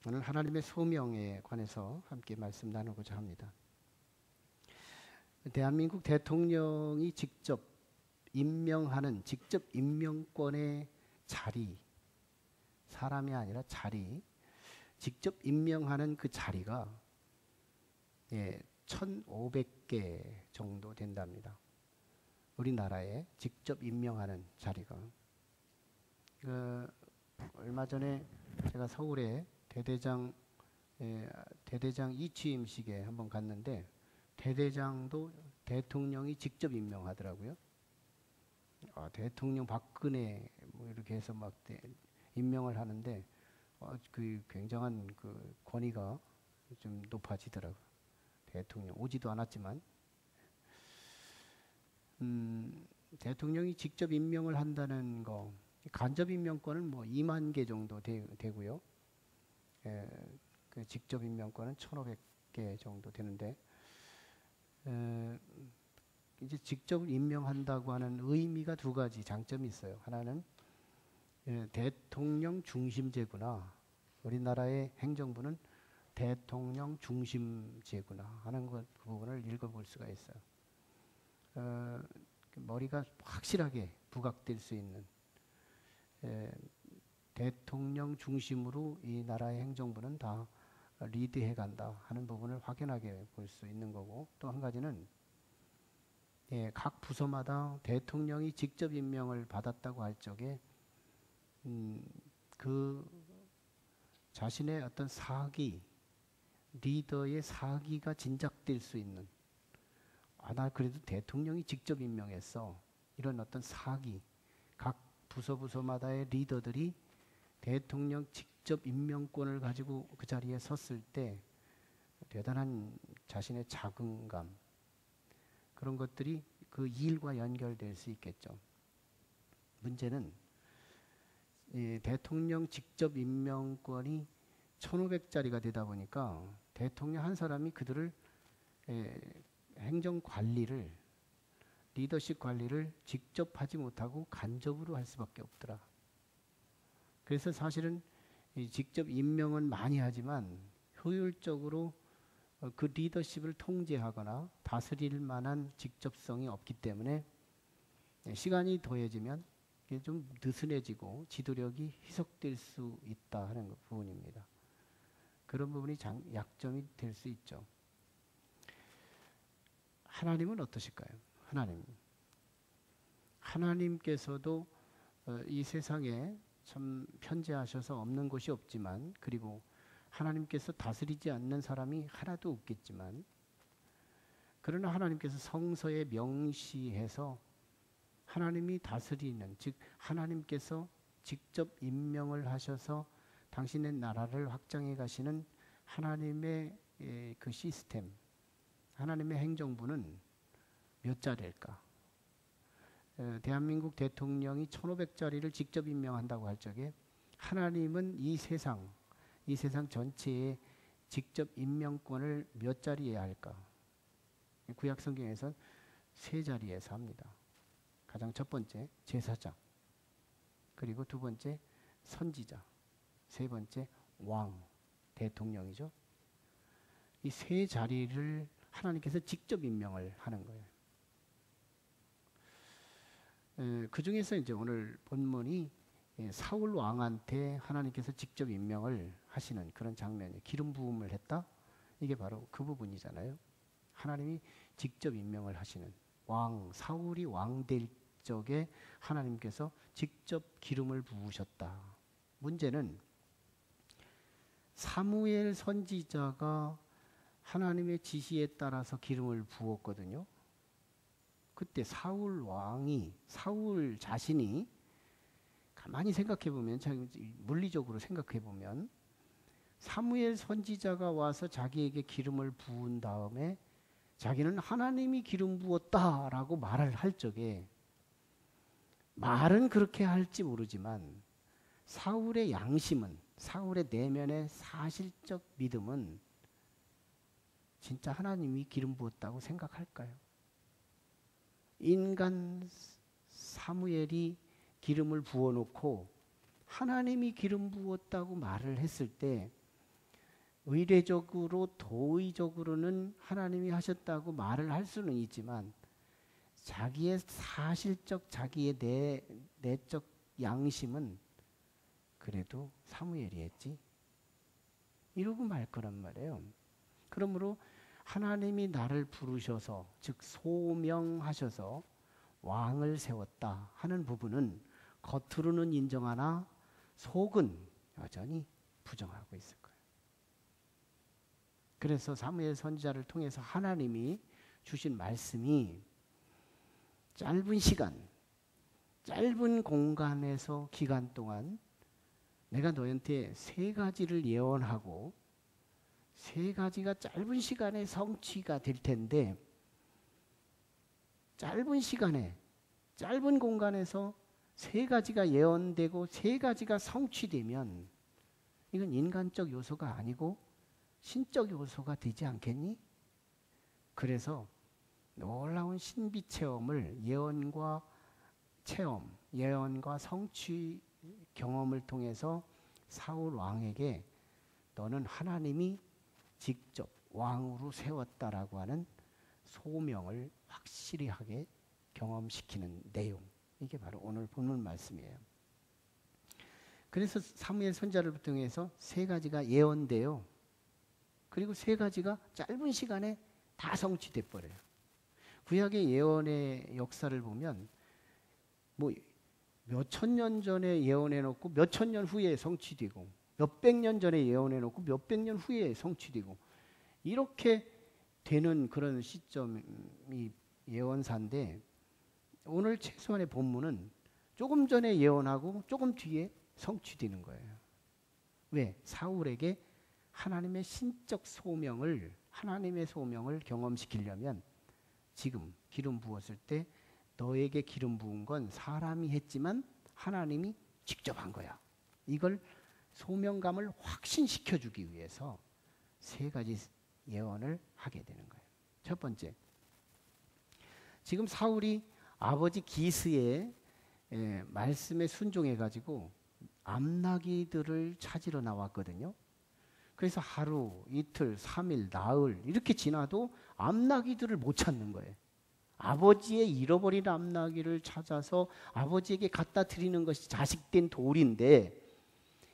오늘 하나님의 소명에 관해서 함께 말씀 나누고자 합니다. 대한민국 대통령이 직접 임명하는 직접 임명권의 자리, 사람이 아니라 자리, 직접 임명하는 그 자리가 1,500개 정도 된답니다. 우리나라에 직접 임명하는 자리가. 얼마 전에 제가 서울에 대대장 이취임식에 한번 갔는데 대대장도 대통령이 직접 임명하더라고요. 대통령 박근혜 뭐 이렇게 해서 막 임명을 하는데 그 굉장한 그 권위가 좀 높아지더라고요. 대통령 오지도 않았지만 대통령이 직접 임명을 한다는 거, 간접 임명권은 뭐 2만 개 정도 되고요. 그 직접 임명권은 1,500개 정도 되는데 이제 직접 임명한다고 하는 의미가 두 가지 장점이 있어요. 하나는 대통령 중심제구나. 우리나라의 행정부는 대통령 중심제구나 하는 그 부분을 읽어볼 수가 있어요. 머리가 확실하게 부각될 수 있는 대통령 중심으로 이 나라의 행정부는 다 리드해 간다 하는 부분을 확연하게 볼 수 있는 거고, 또 한 가지는 각 부서마다 대통령이 직접 임명을 받았다고 할 적에 그 자신의 어떤 사기, 리더의 사기가 진작될 수 있는, 나 그래도 대통령이 직접 임명했어, 이런 어떤 사기, 각 부서마다의 리더들이 대통령 직접 임명권을 가지고 그 자리에 섰을 때 대단한 자신의 자긍감, 그런 것들이 그 일과 연결될 수 있겠죠. 문제는 이 대통령 직접 임명권이 1,500짜리가 되다 보니까 대통령 한 사람이 그들을 행정 관리를, 리더십 관리를 직접 하지 못하고 간접으로 할 수밖에 없더라. 그래서 사실은 직접 임명은 많이 하지만 효율적으로 그 리더십을 통제하거나 다스릴 만한 직접성이 없기 때문에 시간이 더해지면 좀 느슨해지고 지도력이 희석될 수 있다 하는 부분입니다. 그런 부분이 약점이 될 수 있죠. 하나님은 어떠실까요? 하나님께서도 이 세상에 참 편재하셔서 없는 곳이 없지만, 그리고 하나님께서 다스리지 않는 사람이 하나도 없겠지만, 그러나 하나님께서 성서에 명시해서 하나님이 다스리는, 즉 하나님께서 직접 임명을 하셔서 당신의 나라를 확장해 가시는 하나님의 그 시스템, 하나님의 행정부는 몇 자리일까? 대한민국 대통령이 1,500자리를 직접 임명한다고 할 적에 하나님은 이 세상 전체에 직접 임명권을 몇 자리에 할까? 구약 성경에서 3자리에서 합니다. 가장 첫 번째 제사장, 그리고 두 번째 선지자, 세 번째 왕, 대통령이죠. 이 3자리를 하나님께서 직접 임명을 하는 거예요. 그 중에서 이제 오늘 본문이 사울 왕한테 하나님께서 직접 임명을 하시는 그런 장면이에요. 기름 부음을 했다? 이게 바로 그 부분이잖아요. 하나님이 직접 임명을 하시는 왕, 사울이 왕 될 적에 하나님께서 직접 기름을 부으셨다. 문제는 사무엘 선지자가 하나님의 지시에 따라서 기름을 부었거든요. 그때 사울 자신이 가만히 생각해 보면, 물리적으로 생각해 보면, 사무엘 선지자가 와서 자기에게 기름을 부은 다음에 자기는 하나님이 기름 부었다라고 말을 할 적에, 말은 그렇게 할지 모르지만 사울의 양심은, 사울의 내면의 사실적 믿음은 진짜 하나님이 기름 부었다고 생각할까요? 인간 사무엘이 기름을 부어놓고 하나님이 기름 부었다고 말을 했을 때 의례적으로 도의적으로는 하나님이 하셨다고 말을 할 수는 있지만 자기의 사실적 자기의 내적 양심은 그래도 사무엘이 했지 이러고 말 거란 말이에요. 그러므로 하나님이 나를 부르셔서 즉 소명하셔서 왕을 세웠다 하는 부분은 겉으로는 인정하나 속은 여전히 부정하고 있을 거예요. 그래서 사무엘 선지자를 통해서 하나님이 주신 말씀이 짧은 시간, 짧은 공간에서 기간 동안 내가 너한테 세 가지를 예언하고 세 가지가 짧은 시간에 성취가 될 텐데 짧은 시간에 짧은 공간에서 세 가지가 예언되고 세 가지가 성취되면 이건 인간적 요소가 아니고 신적 요소가 되지 않겠니? 그래서 놀라운 신비 체험을 예언과 체험, 예언과 성취 경험을 통해서 사울 왕에게 너는 하나님이 직접 왕으로 세웠다라고 하는 소명을 확실히 하게 경험시키는 내용. 이게 바로 오늘 본문 말씀이에요. 그래서 사무엘 선지자를 통해서 세 가지가 예언돼요. 그리고 세 가지가 짧은 시간에 다 성취돼 버려요. 구약의 예언의 역사를 보면 뭐 몇천 년 전에 예언해 놓고 몇천 년 후에 성취되고 몇백 년 전에 예언해 놓고 몇백 년 후에 성취되고 이렇게 되는 그런 시점이 예언사인데 오늘 최소한의 본문은 조금 전에 예언하고 조금 뒤에 성취되는 거예요. 왜? 사울에게 하나님의 신적 소명을 하나님의 소명을 경험시키려면 지금 기름 부었을 때 너에게 기름 부은 건 사람이 했지만 하나님이 직접 한 거야. 이걸 소명감을 확신시켜주기 위해서 세 가지 예언을 하게 되는 거예요. 첫 번째, 지금 사울이 아버지 기스의 말씀에 순종해가지고 암나기들을 찾으러 나왔거든요. 그래서 하루, 이틀, 3일, 나흘 이렇게 지나도 암나기들을 못 찾는 거예요. 아버지의 잃어버린 암나기를 찾아서 아버지에게 갖다 드리는 것이 자식된 도리인데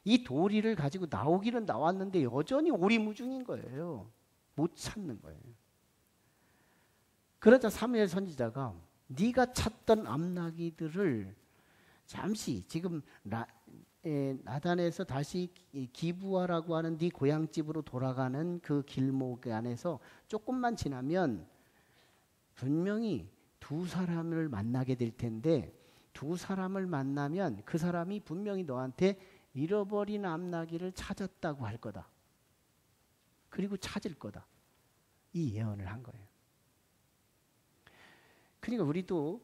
이 도리를 가지고 나오기는 나왔는데 여전히 오리무중인 거예요. 못 찾는 거예요. 그러자 사무엘 선지자가 네가 찾던 암나기들을 잠시 지금 나단에서 다시 기부하라고 하는 네 고향집으로 돌아가는 그 길목 안에서 조금만 지나면 분명히 두 사람을 만나게 될 텐데 두 사람을 만나면 그 사람이 분명히 너한테 잃어버린 암나기를 찾았다고 할 거다. 그리고 찾을 거다. 이 예언을 한 거예요. 그러니까 우리도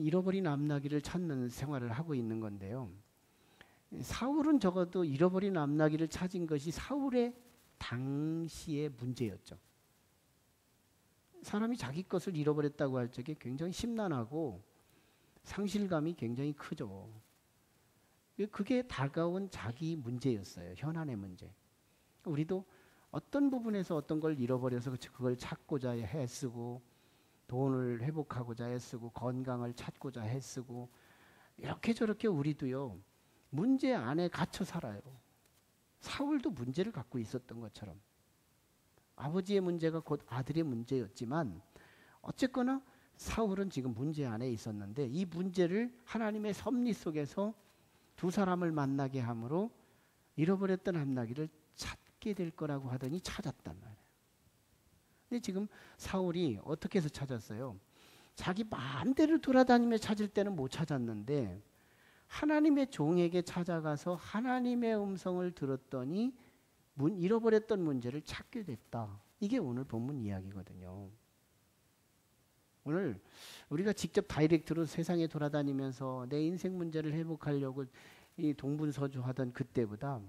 잃어버린 암나기를 찾는 생활을 하고 있는 건데요. 사울은 적어도 잃어버린 암나기를 찾은 것이 사울의 당시의 문제였죠. 사람이 자기 것을 잃어버렸다고 할 적에 굉장히 심란하고 상실감이 굉장히 크죠. 그게 다가온 자기 문제였어요. 현안의 문제. 우리도 어떤 부분에서 어떤 걸 잃어버려서 그걸 찾고자 애쓰고 돈을 회복하고자 애쓰고 건강을 찾고자 애쓰고 이렇게 저렇게 우리도요. 문제 안에 갇혀 살아요. 사울도 문제를 갖고 있었던 것처럼. 아버지의 문제가 곧 아들의 문제였지만 어쨌거나 사울은 지금 문제 안에 있었는데 이 문제를 하나님의 섭리 속에서 두 사람을 만나게 함으로 잃어버렸던 암나기를 찾게 될 거라고 하더니 찾았단 말이에요. 근데 지금 사울이 어떻게 해서 찾았어요? 자기 마음대로 돌아다니며 찾을 때는 못 찾았는데 하나님의 종에게 찾아가서 하나님의 음성을 들었더니 잃어버렸던 문제를 찾게 됐다. 이게 오늘 본문 이야기거든요. 오늘 우리가 직접 다이렉트로 세상에 돌아다니면서 내 인생 문제를 회복하려고 이 동분서주하던 그때보다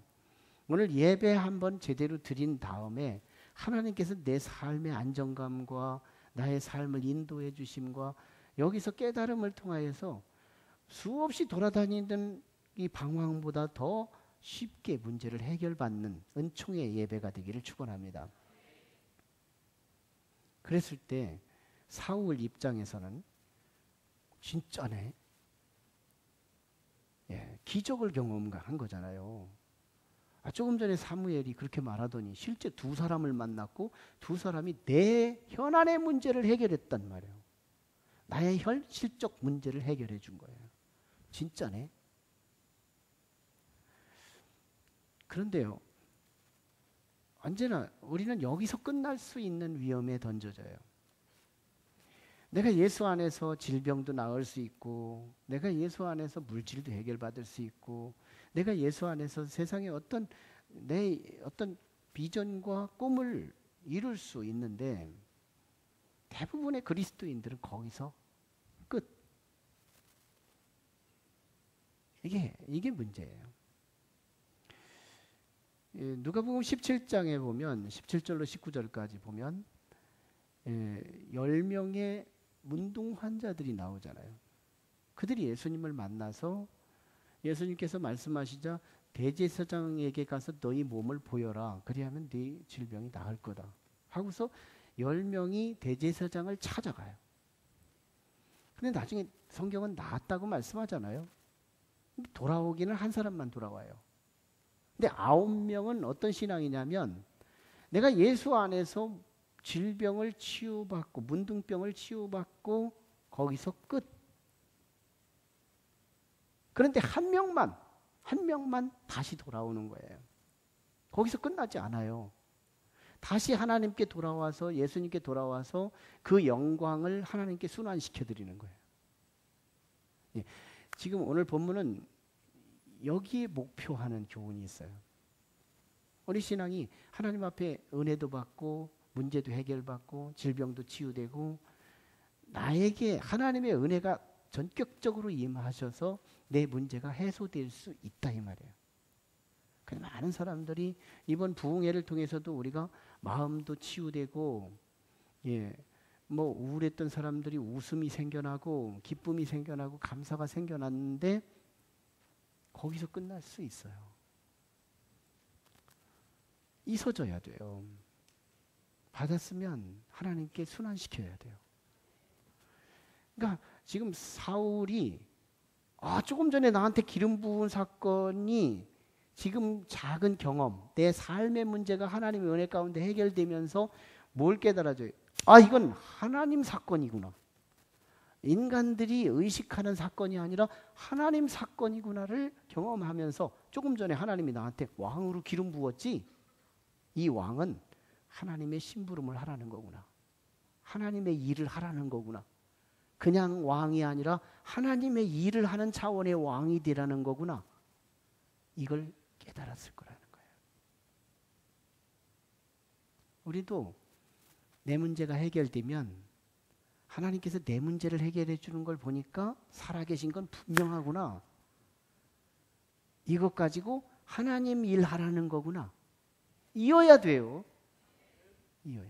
오늘 예배 한번 제대로 드린 다음에 하나님께서 내 삶의 안정감과 나의 삶을 인도해 주심과 여기서 깨달음을 통하여서 수없이 돌아다니던 이 방황보다 더 쉽게 문제를 해결받는 은총의 예배가 되기를 축원합니다. 그랬을 때 사울 입장에서는 진짜네. 기적을 경험한 거잖아요. 조금 전에 사무엘이 그렇게 말하더니 실제 두 사람을 만났고 두 사람이 내 현안의 문제를 해결했단 말이에요. 나의 현실적 문제를 해결해 준 거예요. 진짜네. 그런데요, 언제나 우리는 여기서 끝날 수 있는 위험에 던져져요. 내가 예수 안에서 질병도 나을 수 있고, 내가 예수 안에서 물질도 해결받을 수 있고, 내가 예수 안에서 세상에 내 어떤 비전과 꿈을 이룰 수 있는데, 대부분의 그리스도인들은 거기서 끝. 이게 문제예요. 누가복음 17장에 보면 17절로 19절까지 보면 10명의 문둥 환자들이 나오잖아요. 그들이 예수님을 만나서 예수님께서 말씀하시자 대제사장에게 가서 너희 몸을 보여라. 그리하면 네 질병이 나을 거다. 하고서 10명이 대제사장을 찾아가요. 근데 나중에 성경은 나았다고 말씀하잖아요. 돌아오기는 한 사람만 돌아와요. 근데 9명은 어떤 신앙이냐면 내가 예수 안에서 질병을 치유받고 문둥병을 치유받고 거기서 끝. 그런데 한 명만 다시 돌아오는 거예요. 거기서 끝나지 않아요. 다시 하나님께 돌아와서 예수님께 돌아와서 그 영광을 하나님께 순환시켜 드리는 거예요. 지금 오늘 본문은 여기에 목표하는 교훈이 있어요. 우리 신앙이 하나님 앞에 은혜도 받고 문제도 해결받고 질병도 치유되고 나에게 하나님의 은혜가 전격적으로 임하셔서 내 문제가 해소될 수 있다 이 말이에요. 그래서 많은 사람들이 이번 부흥회를 통해서도 우리가 마음도 치유되고 우울했던 사람들이 웃음이 생겨나고 기쁨이 생겨나고 감사가 생겨났는데 거기서 끝날 수 있어요. 있어져야 돼요. 받았으면 하나님께 순환시켜야 돼요. 그러니까 지금 사울이 조금 전에 나한테 기름 부은 사건이 지금 작은 경험, 내 삶의 문제가 하나님의 은혜 가운데 해결되면서 뭘 깨달아져요? 이건 하나님 사건이구나. 인간들이 의식하는 사건이 아니라 하나님 사건이구나를 경험하면서 조금 전에 하나님이 나한테 왕으로 기름 부었지 이 왕은 하나님의 심부름을 하라는 거구나. 하나님의 일을 하라는 거구나. 그냥 왕이 아니라 하나님의 일을 하는 차원의 왕이 되라는 거구나. 이걸 깨달았을 거라는 거예요. 우리도 내 문제가 해결되면 하나님께서 내 문제를 해결해 주는 걸 보니까 살아계신 건 분명하구나. 이것 가지고 하나님 일하라는 거구나. 이어야 돼요. 이어야.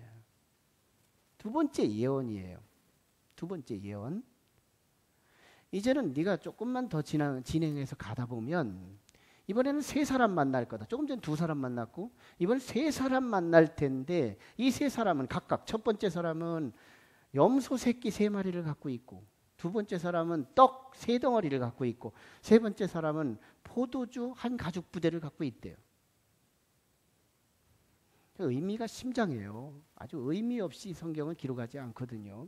두 번째 예언이에요. 두 번째 예언. 이제는 네가 조금만 더 진행해서 가다 보면 이번에는 세 사람 만날 거다. 조금 전에 두 사람 만났고 이번엔 세 사람 만날 텐데 이 세 사람은 각각 첫 번째 사람은 염소 새끼 3마리를 갖고 있고 두 번째 사람은 떡 3덩어리를 갖고 있고 세 번째 사람은 포도주 한 가죽 부대를 갖고 있대요. 의미가 심장해요. 아주 의미 없이 성경은 기록하지 않거든요.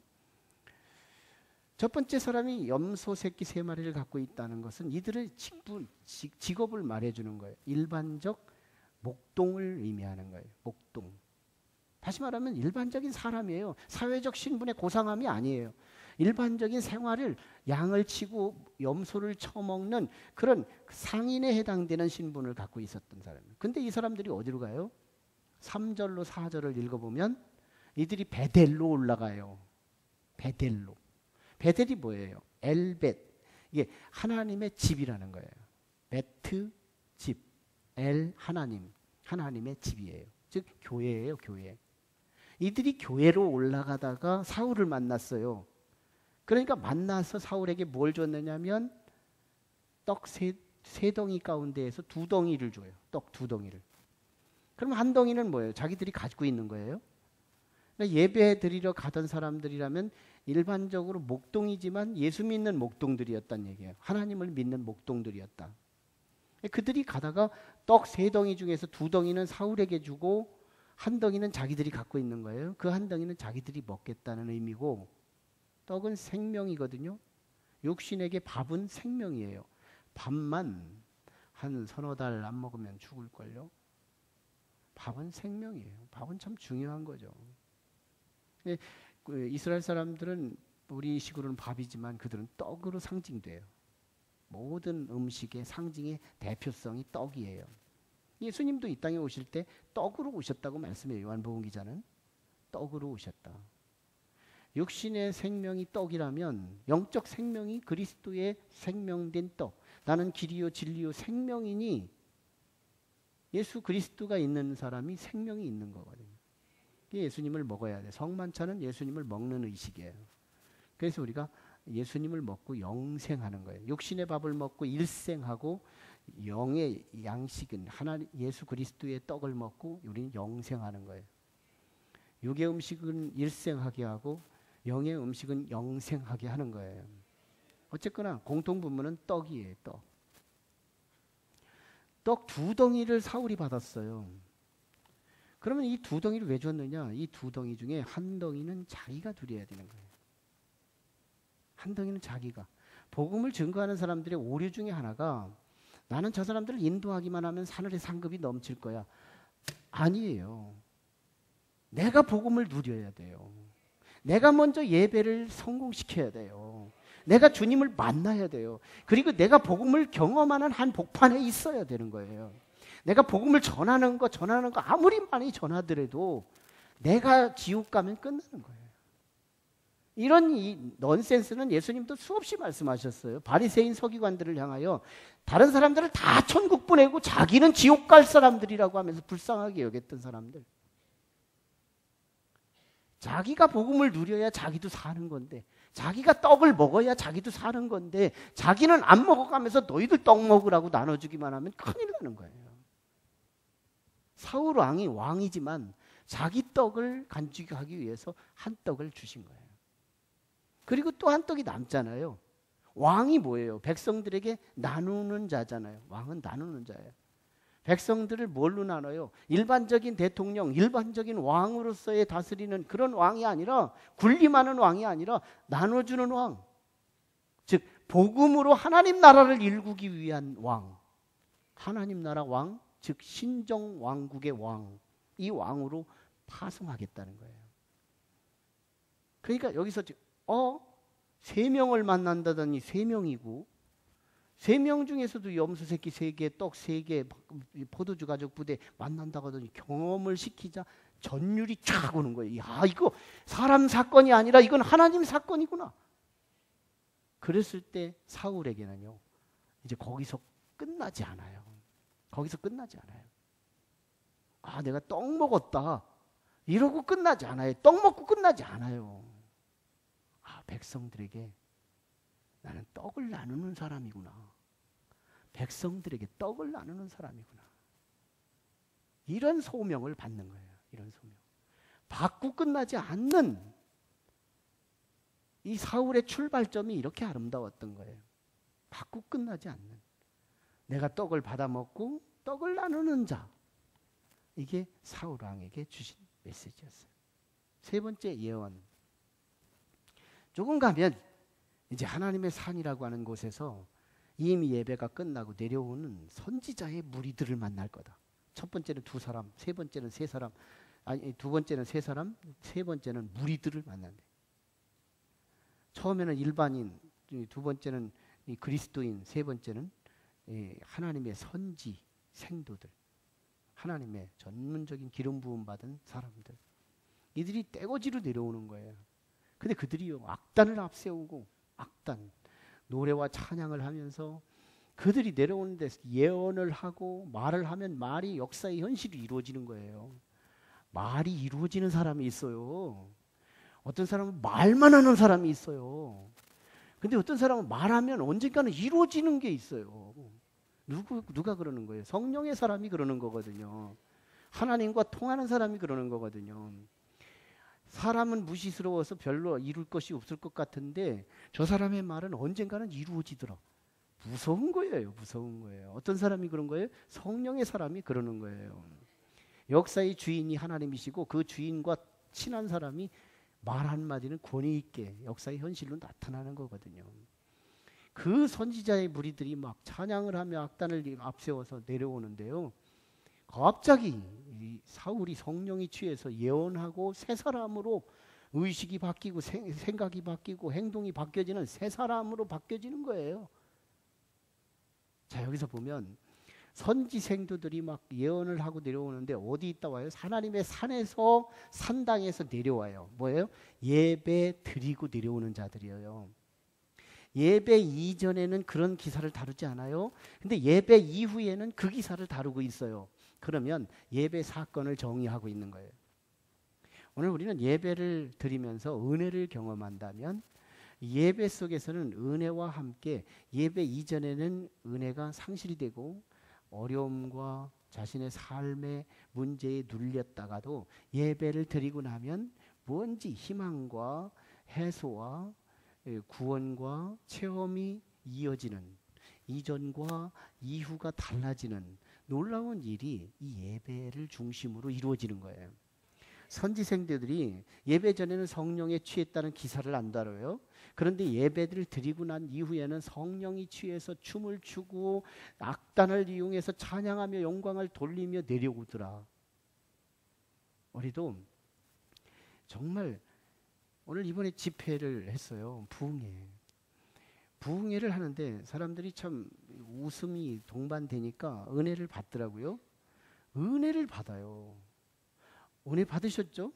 첫 번째 사람이 염소 새끼 3마리를 갖고 있다는 것은 이들의 직업을 말해주는 거예요. 일반적 목동을 의미하는 거예요. 목동. 다시 말하면 일반적인 사람이에요. 사회적 신분의 고상함이 아니에요. 일반적인 생활을 양을 치고 염소를 쳐먹는 그런 상인에 해당되는 신분을 갖고 있었던 사람이에요. 근데 이 사람들이 어디로 가요? 3절로 4절을 읽어보면 이들이 베델로 올라가요. 베델로. 베델이 뭐예요? 엘벳. 이게 하나님의 집이라는 거예요. 베트 집. 엘 하나님. 하나님의 집이에요. 즉 교회예요. 교회. 이들이 교회로 올라가다가 사울을 만났어요. 그러니까 만나서 사울에게 뭘 줬느냐면 떡 세 덩이 가운데에서 두 덩이를 줘요. 떡 두 덩이를. 그럼 한 덩이는 뭐예요? 자기들이 가지고 있는 거예요. 그러니까 예배 드리러 가던 사람들이라면 일반적으로 목동이지만 예수 믿는 목동들이었단 얘기예요. 하나님을 믿는 목동들이었다. 그들이 가다가 떡 세 덩이 중에서 두 덩이는 사울에게 주고 한 덩이는 자기들이 갖고 있는 거예요. 그 한 덩이는 자기들이 먹겠다는 의미고, 떡은 생명이거든요. 육신에게 밥은 생명이에요. 밥만 한 서너 달 안 먹으면 죽을걸요. 밥은 생명이에요. 밥은 참 중요한 거죠. 이스라엘 사람들은 우리식으로는 밥이지만 그들은 떡으로 상징돼요. 모든 음식의 상징의 대표성이 떡이에요. 예수님도 이 땅에 오실 때 떡으로 오셨다고 말씀해요. 요한복음 기자는 떡으로 오셨다. 육신의 생명이 떡이라면 영적 생명이 그리스도의 생명된 떡. 나는 길이요 진리요 생명이니 예수 그리스도가 있는 사람이 생명이 있는 거거든요. 예수님을 먹어야 돼. 성만찬은 예수님을 먹는 의식이에요. 그래서 우리가 예수님을 먹고 영생하는 거예요. 육신의 밥을 먹고 일생하고 영의 양식은 하나님 예수 그리스도의 떡을 먹고 우리는 영생하는 거예요. 육의 음식은 일생하게 하고 영의 음식은 영생하게 하는 거예요. 어쨌거나 공통분모는 떡이에요. 떡. 떡 두 덩이를 사울이 받았어요. 그러면 이 두 덩이를 왜 줬느냐? 이 두 덩이 중에 한 덩이는 자기가 누려야 되는 거예요. 한 덩이는 자기가. 복음을 증거하는 사람들의 오류 중에 하나가 나는 저 사람들을 인도하기만 하면 하늘의 상급이 넘칠 거야. 아니에요. 내가 복음을 누려야 돼요. 내가 먼저 예배를 성공시켜야 돼요. 내가 주님을 만나야 돼요. 그리고 내가 복음을 경험하는 한 복판에 있어야 되는 거예요. 내가 복음을 전하는 거 아무리 많이 전하더라도 내가 지옥 가면 끝나는 거예요. 이런 이 넌센스는 예수님도 수없이 말씀하셨어요. 바리새인 서기관들을 향하여 다른 사람들을 다 천국 보내고 자기는 지옥 갈 사람들이라고 하면서 불쌍하게 여겼던 사람들. 자기가 복음을 누려야 자기도 사는 건데, 자기가 떡을 먹어야 자기도 사는 건데, 자기는 안 먹어가면서 너희들 떡 먹으라고 나눠주기만 하면 큰일 나는 거예요. 사울 왕이 왕이지만 자기 떡을 간직하기 위해서 한 떡을 주신 거예요. 그리고 또 한 떡이 남잖아요. 왕이 뭐예요? 백성들에게 나누는 자잖아요. 왕은 나누는 자예요. 백성들을 뭘로 나눠요? 일반적인 대통령, 일반적인 왕으로서의 다스리는 그런 왕이 아니라, 군림하는 왕이 아니라 나눠주는 왕. 즉 복음으로 하나님 나라를 일구기 위한 왕. 하나님 나라 왕, 즉 신정 왕국의 왕. 이 왕으로 파송하겠다는 거예요. 그러니까 여기서 3명을 만난다더니 3명이고, 3명 중에서도 염소 새끼 3개, 떡 3개, 포도주 가족 부대 만난다고 하더니 경험을 시키자 전율이 쫙 오는 거예요. 야, 이거 사람 사건이 아니라 이건 하나님 사건이구나. 그랬을 때 사울에게는요, 이제 거기서 끝나지 않아요. 거기서 끝나지 않아요. 아, 내가 떡 먹었다 이러고 끝나지 않아요. 떡 먹고 끝나지 않아요. 아, 백성들에게 나는 떡을 나누는 사람이구나. 백성들에게 떡을 나누는 사람이구나. 이런 소명을 받는 거예요. 이런 소명. 받고 끝나지 않는 이 사울의 출발점이 이렇게 아름다웠던 거예요. 받고 끝나지 않는. 내가 떡을 받아 먹고 떡을 나누는 자. 이게 사울 왕에게 주신 메시지였어요. 세 번째 예언. 조금 가면 이제 하나님의 산이라고 하는 곳에서 이미 예배가 끝나고 내려오는 선지자의 무리들을 만날 거다. 첫 번째는 2사람, 세 번째는 3사람, 아니 두 번째는 3사람, 세 번째는 무리들을 만난대. 처음에는 일반인, 두 번째는 그리스도인, 세 번째는 하나님의 선지 생도들, 하나님의 전문적인 기름 부음 받은 사람들. 이들이 떼거지로 내려오는 거예요. 근데 그들이요, 악단을 앞세우고, 악단, 노래와 찬양을 하면서 그들이 내려오는 데서 예언을 하고 말을 하면 말이 역사의 현실이 이루어지는 거예요. 말이 이루어지는 사람이 있어요. 어떤 사람은 말만 하는 사람이 있어요. 근데 어떤 사람은 말하면 언젠가는 이루어지는 게 있어요. 누가 그러는 거예요? 성령의 사람이 그러는 거거든요. 하나님과 통하는 사람이 그러는 거거든요. 사람은 무시스러워서 별로 이룰 것이 없을 것 같은데 저 사람의 말은 언젠가는 이루어지더라. 무서운 거예요. 무서운 거예요. 어떤 사람이 그런 거예요? 성령의 사람이 그러는 거예요. 역사의 주인이 하나님이시고 그 주인과 친한 사람이 말 한마디는 권위 있게 역사의 현실로 나타나는 거거든요. 그 선지자의 무리들이 막 찬양을 하며 악단을 앞세워서 내려오는데요. 갑자기 사울이 성령이 취해서 예언하고 새 사람으로 의식이 바뀌고 생각이 바뀌고 행동이 바뀌어지는 새 사람으로 바뀌어지는 거예요. 자, 여기서 보면 선지 생도들이 막 예언을 하고 내려오는데 어디 있다 와요? 하나님의 산에서 산당에서 내려와요. 뭐예요? 예배 드리고 내려오는 자들이에요. 예배 이전에는 그런 기사를 다루지 않아요. 근데 예배 이후에는 그 기사를 다루고 있어요. 그러면 예배 사건을 정의하고 있는 거예요. 오늘 우리는 예배를 드리면서 은혜를 경험한다면 예배 속에서는 은혜와 함께 예배 이전에는 은혜가 상실이 되고 어려움과 자신의 삶의 문제에 눌렸다가도 예배를 드리고 나면 뭔지 희망과 해소와 구원과 체험이 이어지는, 이전과 이후가 달라지는 놀라운 일이 이 예배를 중심으로 이루어지는 거예요. 선지생들이 예배 전에는 성령에 취했다는 기사를 안 다뤄요. 그런데 예배를 드리고 난 이후에는 성령이 취해서 춤을 추고 악단을 이용해서 찬양하며 영광을 돌리며 내려오더라. 우리도 정말 오늘 이번에 집회를 했어요. 부흥회. 부흥회를 하는데 사람들이 참 웃음이 동반되니까 은혜를 받더라고요. 은혜를 받아요. 은혜 받으셨죠?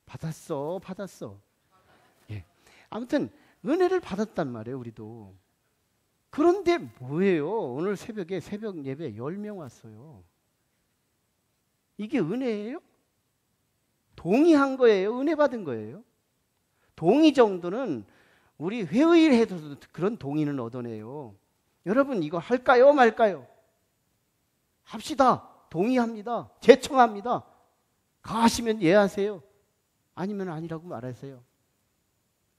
받았어. 예. 아무튼 은혜를 받았단 말이에요, 우리도. 그런데 뭐예요? 오늘 새벽에 새벽 예배 10명 왔어요. 이게 은혜예요? 동의한 거예요? 은혜 받은 거예요? 동의 정도는 우리 회의를 해도 그런 동의는 얻어내요. 여러분 이거 할까요 말까요? 합시다. 동의합니다. 제청합니다. 가시면 예하세요. 아니면 아니라고 말하세요.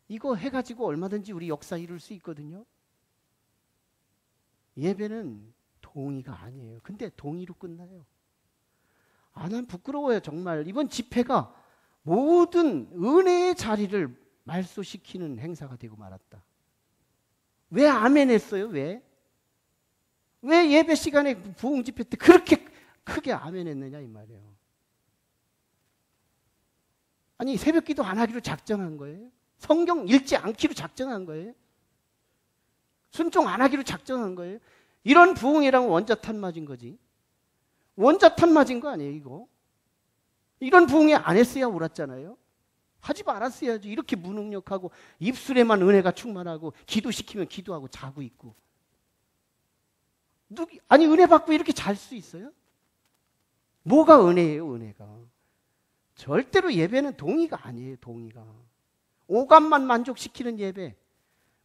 이거 해가지고 얼마든지 우리 역사 이룰 수 있거든요. 예배는 동의가 아니에요. 근데 동의로 끝나요. 난 부끄러워요. 정말 이번 집회가 모든 은혜의 자리를 말소시키는 행사가 되고 말았다. 왜 아멘 했어요? 왜 예배 시간에 부흥 집회 때 그렇게 크게 아멘 했느냐 이 말이에요. 아니 새벽 기도 안 하기로 작정한 거예요? 성경 읽지 않기로 작정한 거예요? 순종 안 하기로 작정한 거예요? 이런 부흥이랑 원자탄 맞은 거지. 원자탄 맞은 거 아니에요 이거? 이런 부흥회 안 했어야 옳았잖아요. 하지 말았어야지. 이렇게 무능력하고 입술에만 은혜가 충만하고 기도시키면 기도하고 자고 있고. 아니 은혜 받고 이렇게 잘 수 있어요? 뭐가 은혜예요 은혜가? 절대로 예배는 동의가 아니에요. 동의가. 오감만 만족시키는 예배.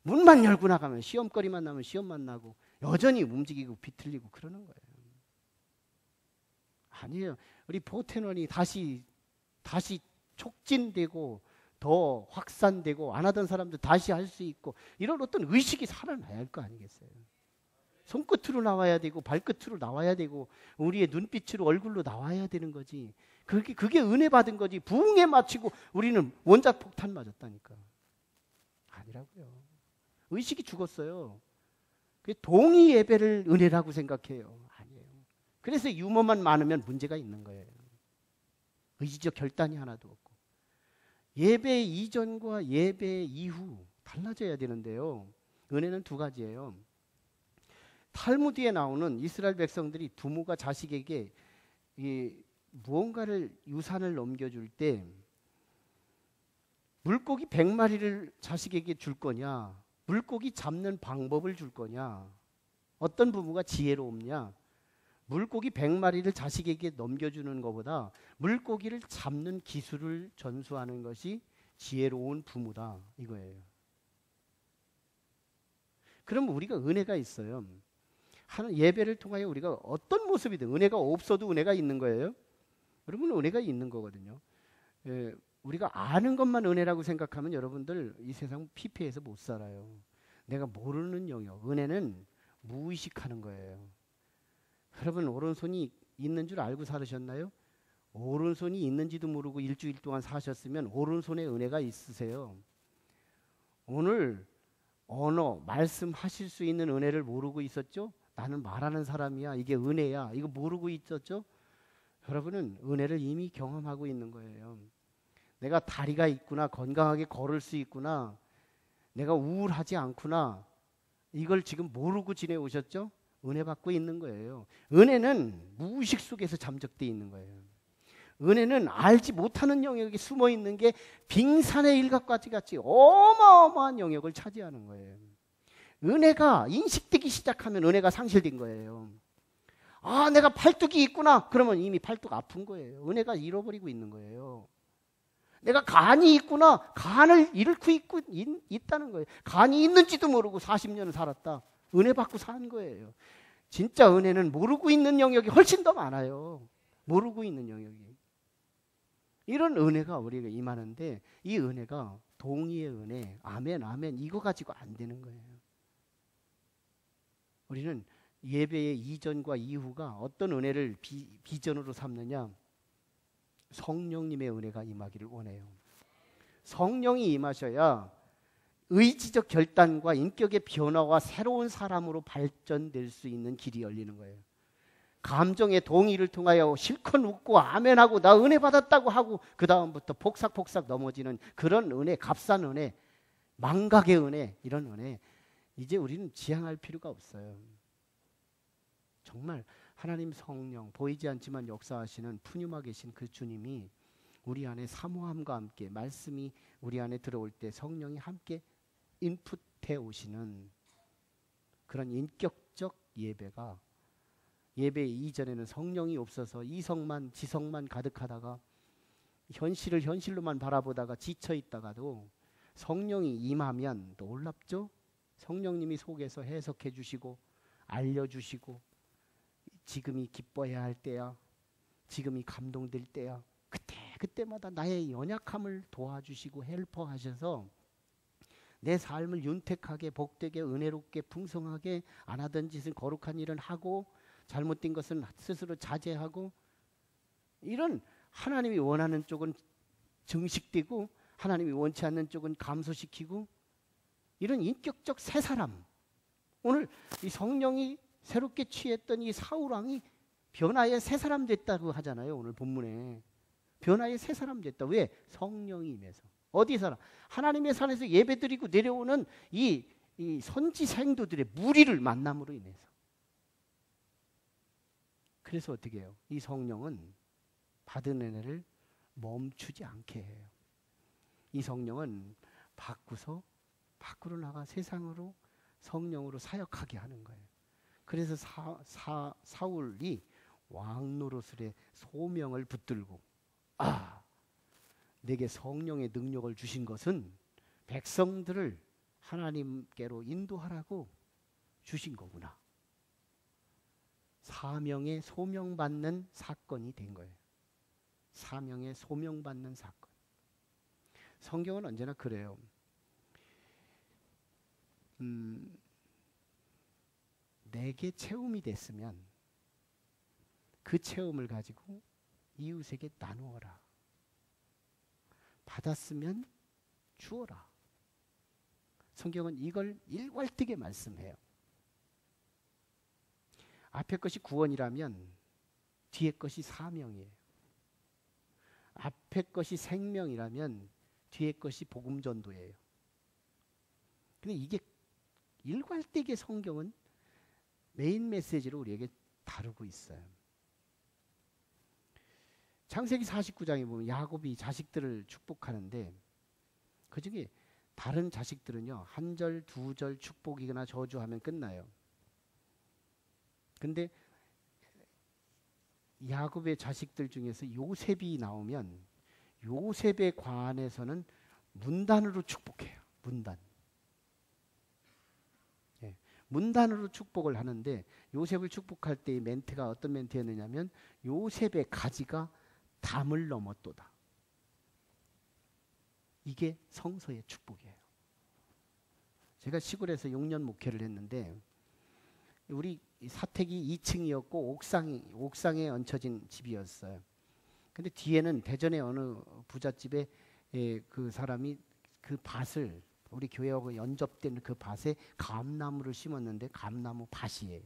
문만 열고 나가면 시험거리만 나면 시험만 나고 여전히 움직이고 비틀리고 그러는 거예요. 아니에요. 우리 포텐원이 다시 촉진되고 더 확산되고 안 하던 사람들 다시 할 수 있고 이런 어떤 의식이 살아나야 할 거 아니겠어요. 손끝으로 나와야 되고 발끝으로 나와야 되고 우리의 눈빛으로 얼굴로 나와야 되는 거지. 그게 은혜 받은 거지. 부흥에 마치고 우리는 원자폭탄 맞았다니까. 아니라고요. 의식이 죽었어요. 동의 예배를 은혜라고 생각해요. 아니에요. 그래서 유머만 많으면 문제가 있는 거예요. 의지적 결단이 하나도 없고. 예배 이전과 예배 이후 달라져야 되는데요. 은혜는 두 가지예요. 탈무드에 나오는 이스라엘 백성들이 부모가 자식에게 무언가를 유산을 넘겨줄 때 물고기 100마리를 자식에게 줄 거냐, 물고기 잡는 방법을 줄 거냐, 어떤 부모가 지혜로우냐, 물고기 100마리를 자식에게 넘겨주는 것보다 물고기를 잡는 기술을 전수하는 것이 지혜로운 부모다 이거예요. 그럼 우리가 은혜가 있어요. 하는 예배를 통하여 우리가 어떤 모습이든 은혜가 없어도 은혜가 있는 거예요. 여러분 은혜가 있는 거거든요. 우리가 아는 것만 은혜라고 생각하면 여러분들 이 세상 피폐해서 못 살아요. 내가 모르는 영역, 은혜는 무의식하는 거예요. 여러분 오른손이 있는 줄 알고 살으셨나요? 오른손이 있는지도 모르고 일주일 동안 사셨으면 오른손에 은혜가 있으세요. 오늘 언어, 말씀하실 수 있는 은혜를 모르고 있었죠? 나는 말하는 사람이야. 이게 은혜야. 이거 모르고 있었죠? 여러분은 은혜를 이미 경험하고 있는 거예요. 내가 다리가 있구나. 건강하게 걸을 수 있구나. 내가 우울하지 않구나. 이걸 지금 모르고 지내오셨죠? 은혜 받고 있는 거예요. 은혜는 무의식 속에서 잠적되어 있는 거예요. 은혜는 알지 못하는 영역이 숨어 있는 게 빙산의 일각까지 같이 어마어마한 영역을 차지하는 거예요. 은혜가 인식되기 시작하면 은혜가 상실된 거예요. 아, 내가 팔뚝이 있구나. 그러면 이미 팔뚝 아픈 거예요. 은혜가 잃어버리고 있는 거예요. 내가 간이 있구나. 간을 잃고 있다는 거예요. 간이 있는지도 모르고 40년을 살았다. 은혜 받고 산 거예요. 진짜 은혜는 모르고 있는 영역이 훨씬 더 많아요. 모르고 있는 영역이. 이런 은혜가 우리가 임하는데 이 은혜가 동의의 은혜, 아멘, 아멘 이거 가지고 안 되는 거예요. 우리는 예배의 이전과 이후가 어떤 은혜를 비전으로 삼느냐? 성령님의 은혜가 임하기를 원해요. 성령이 임하셔야 의지적 결단과 인격의 변화와 새로운 사람으로 발전될 수 있는 길이 열리는 거예요. 감정의 동의를 통하여 실컷 웃고 아멘하고 나 은혜 받았다고 하고 그 다음부터 폭삭폭삭 넘어지는 그런 은혜, 값싼 은혜, 망각의 은혜, 이런 은혜 이제 우리는 지향할 필요가 없어요. 정말 하나님 성령, 보이지 않지만 역사하시는 푸뉴마 계신 그 주님이 우리 안에 사모함과 함께 말씀이 우리 안에 들어올 때 성령이 함께 인풋해 오시는 그런 인격적 예배가, 예배 이전에는 성령이 없어서 이성만 지성만 가득하다가 현실을 현실로만 바라보다가 지쳐있다가도 성령이 임하면 놀랍죠? 성령님이 속에서 해석해 주시고 알려주시고 지금이 기뻐해야 할 때야, 지금이 감동될 때야, 그때마다 나의 연약함을 도와주시고 헬퍼하셔서 내 삶을 윤택하게 복되게 은혜롭게 풍성하게 안 하던 짓은 거룩한 일은 하고 잘못된 것은 스스로 자제하고 이런 하나님이 원하는 쪽은 증식되고 하나님이 원치 않는 쪽은 감소시키고 이런 인격적 새 사람, 오늘 이 성령이 새롭게 취했던 이 사울왕이 변화의 새 사람 됐다고 하잖아요. 오늘 본문에 변화의 새 사람 됐다. 왜? 성령이 임해서. 어디서나 하나님의 산에서 예배드리고 내려오는 이 선지 생도들의 무리를 만남으로 인해서. 그래서 어떻게 해요? 이 성령은 받은 은혜를 멈추지 않게 해요. 이 성령은 바꾸서 밖으로 나가 세상으로 성령으로 사역하게 하는 거예요. 그래서 사울이 왕 노릇의 소명을 붙들고 내게 성령의 능력을 주신 것은 백성들을 하나님께로 인도하라고 주신 거구나. 사명에 소명받는 사건이 된 거예요. 사명에 소명받는 사건. 성경은 언제나 그래요. 내게 체험이 됐으면 그 체험을 가지고 이웃에게 나누어라. 받았으면 주어라. 성경은 이걸 일괄되게 말씀해요. 앞에 것이 구원이라면 뒤에 것이 사명이에요. 앞에 것이 생명이라면 뒤에 것이 복음 전도예요. 근데 이게 일괄되게 성경은 메인 메시지로 우리에게 다루고 있어요. 창세기 49장에 보면 야곱이 자식들을 축복하는데 그중에 다른 자식들은요 1절, 2절 축복이거나 저주하면 끝나요. 근데 야곱의 자식들 중에서 요셉이 나오면 요셉에 관해서는 문단으로 축복해요. 문단. 예. 문단으로 축복을 하는데 요셉을 축복할 때의 멘트가 어떤 멘트였느냐면 요셉의 가지가 담을 넘었도다. 이게 성서의 축복이에요. 제가 시골에서 6년 목회를 했는데 우리 사택이 2층이었고 옥상에 얹혀진 집이었어요. 근데 뒤에는 대전의 어느 부잣집에 그 사람이 그 밭을 우리 교회하고 연접된 그 밭에 감나무를 심었는데 감나무 밭이에요.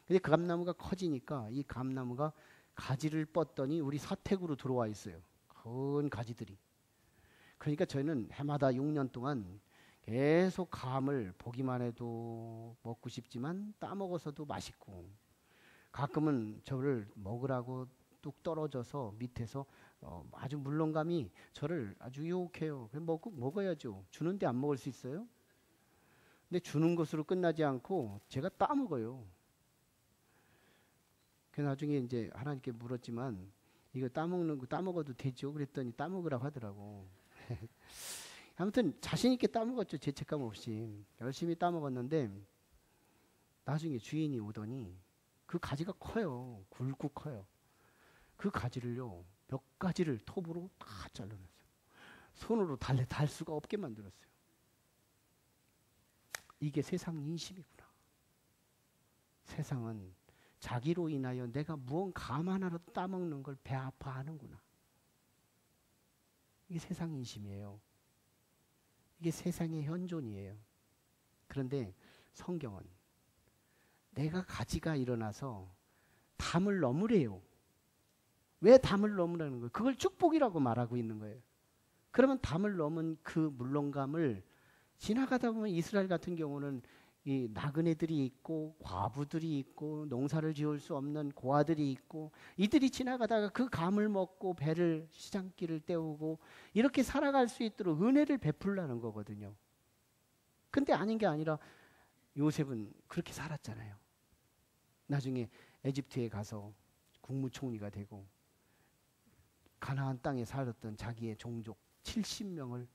근데 그 감나무가 커지니까 이 감나무가 가지를 뻗더니 우리 사택으로 들어와 있어요. 큰 가지들이. 그러니까 저희는 해마다 6년 동안 계속 감을 보기만 해도 먹고 싶지만 따먹어서도 맛있고 가끔은 저를 먹으라고 뚝 떨어져서 밑에서 아주 물렁감이 저를 아주 유혹해요. 먹어야죠. 주는데 안 먹을 수 있어요? 근데 주는 것으로 끝나지 않고 제가 따먹어요. 그 나중에 이제 하나님께 물었지만 이거 따먹는 거 따먹어도 되죠? 그랬더니 따먹으라고 하더라고. 아무튼 자신 있게 따먹었죠. 죄책감 없이 열심히 따먹었는데 나중에 주인이 오더니 그 가지가 커요. 굵고 커요. 그 가지를요 몇 가지를 톱으로 다 잘라냈어요. 손으로 달 수가 없게 만들었어요. 이게 세상 인심이구나. 세상은 자기로 인하여 내가 무언가 감 하나라도 따먹는 걸 배 아파하는구나. 이게 세상 인심이에요. 이게 세상의 현존이에요. 그런데 성경은 내가 가지가 일어나서 담을 넘으래요. 왜 담을 넘으라는 거예요? 그걸 축복이라고 말하고 있는 거예요. 그러면 담을 넘은 그 물렁감을 지나가다 보면 이스라엘 같은 경우는 이 나그네들이 있고 과부들이 있고 농사를 지을 수 없는 고아들이 있고 이들이 지나가다가 그 감을 먹고 배를 시장길을 때우고 이렇게 살아갈 수 있도록 은혜를 베풀라는 거거든요. 근데 아닌 게 아니라 요셉은 그렇게 살았잖아요. 나중에 에집트에 가서 국무총리가 되고 가나안 땅에 살았던 자기의 종족 70명을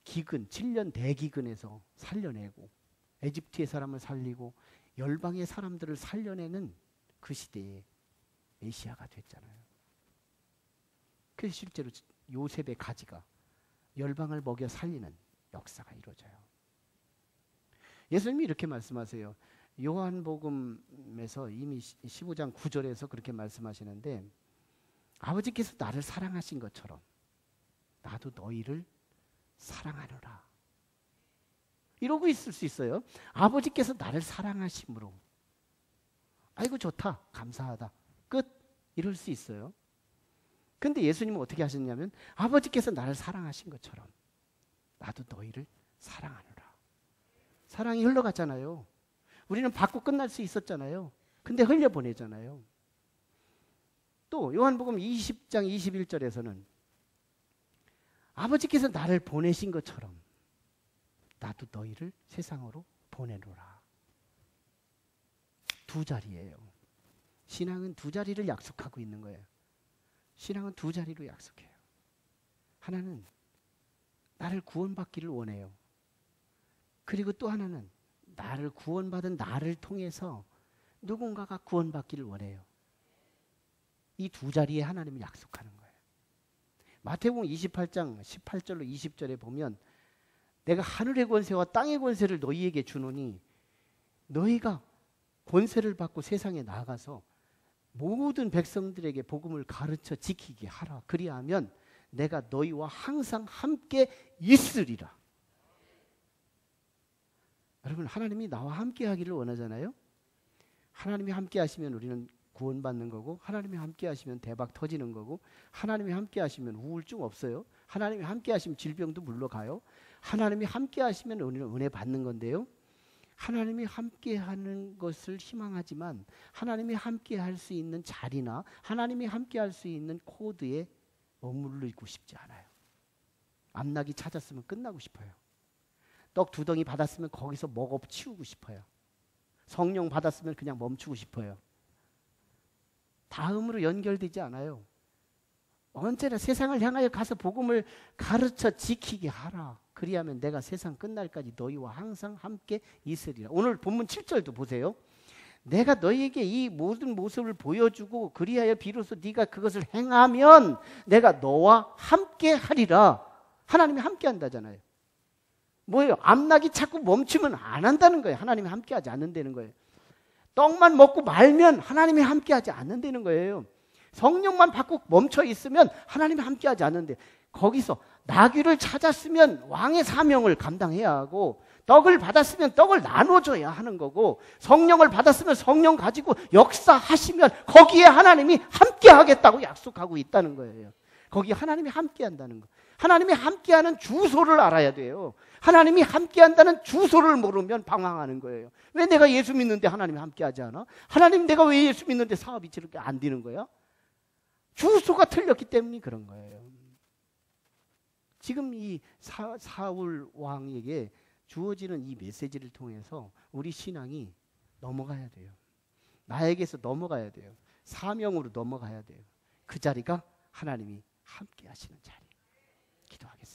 기근 7년 대기근에서 살려내고 에집트의 사람을 살리고 열방의 사람들을 살려내는 그 시대에 메시아가 됐잖아요. 그래서 실제로 요셉의 가지가 열방을 먹여 살리는 역사가 이루어져요. 예수님이 이렇게 말씀하세요. 요한복음에서 이미 15장 9절에서 그렇게 말씀하시는데 아버지께서 나를 사랑하신 것처럼 나도 너희를 사랑하노라. 이러고 있을 수 있어요. 아버지께서 나를 사랑하심으로 아이고 좋다 감사하다 끝 이럴 수 있어요. 근데 예수님은 어떻게 하셨냐면 아버지께서 나를 사랑하신 것처럼 나도 너희를 사랑하노라. 사랑이 흘러갔잖아요. 우리는 받고 끝날 수 있었잖아요. 근데 흘려보내잖아요. 또 요한복음 20장 21절에서는 아버지께서 나를 보내신 것처럼 나도 너희를 세상으로 보내노라. 두 자리예요. 신앙은 두 자리를 약속하고 있는 거예요. 신앙은 두 자리로 약속해요. 하나는 나를 구원받기를 원해요. 그리고 또 하나는 나를 구원받은 나를 통해서 누군가가 구원받기를 원해요. 이 두 자리에 하나님이 약속하는 거예요. 마태복음 28장 18절로 20절에 보면 내가 하늘의 권세와 땅의 권세를 너희에게 주노니 너희가 권세를 받고 세상에 나가서 모든 백성들에게 복음을 가르쳐 지키게 하라. 그리하면 내가 너희와 항상 함께 있으리라. 여러분 하나님이 나와 함께 하기를 원하잖아요. 하나님이 함께 하시면 우리는 구원받는 거고 하나님이 함께 하시면 대박 터지는 거고 하나님이 함께 하시면 우울증 없어요. 하나님이 함께 하시면 질병도 물러가요. 하나님이 함께 하시면 우리는 은혜 받는 건데요. 하나님이 함께 하는 것을 희망하지만 하나님이 함께 할 수 있는 자리나 하나님이 함께 할 수 있는 코드에 머무르고 싶지 않아요. 암나기 찾았으면 끝나고 싶어요. 떡 2덩이 받았으면 거기서 먹어 치우고 싶어요. 성령 받았으면 그냥 멈추고 싶어요. 다음으로 연결되지 않아요. 언제나 세상을 향하여 가서 복음을 가르쳐 지키게 하라. 그리하면 내가 세상 끝날까지 너희와 항상 함께 있으리라. 오늘 본문 7절도 보세요. 내가 너희에게 이 모든 모습을 보여주고 그리하여 비로소 네가 그것을 행하면 내가 너와 함께 하리라. 하나님이 함께 한다잖아요. 뭐예요? 암락이 자꾸 멈추면 안 한다는 거예요. 하나님이 함께 하지 않는다는 거예요. 떡만 먹고 말면 하나님이 함께 하지 않는다는 거예요. 성령만 받고 멈춰 있으면 하나님이 함께 하지 않는데, 거기서 나귀를 찾았으면 왕의 사명을 감당해야 하고, 떡을 받았으면 떡을 나눠줘야 하는 거고, 성령을 받았으면 성령 가지고 역사하시면 거기에 하나님이 함께 하겠다고 약속하고 있다는 거예요. 거기에 하나님이 함께 한다는 거. 하나님이 함께하는 주소를 알아야 돼요. 하나님이 함께한다는 주소를 모르면 방황하는 거예요. 왜 내가 예수 믿는데 하나님이 함께하지 않아? 하나님, 내가 왜 예수 믿는데 사업이 저렇게 안 되는 거야? 주소가 틀렸기 때문에 그런 거예요. 지금 이 사울 왕에게 주어지는 이 메시지를 통해서 우리 신앙이 넘어가야 돼요. 나에게서 넘어가야 돼요. 사명으로 넘어가야 돼요. 그 자리가 하나님이 함께 하시는 자리.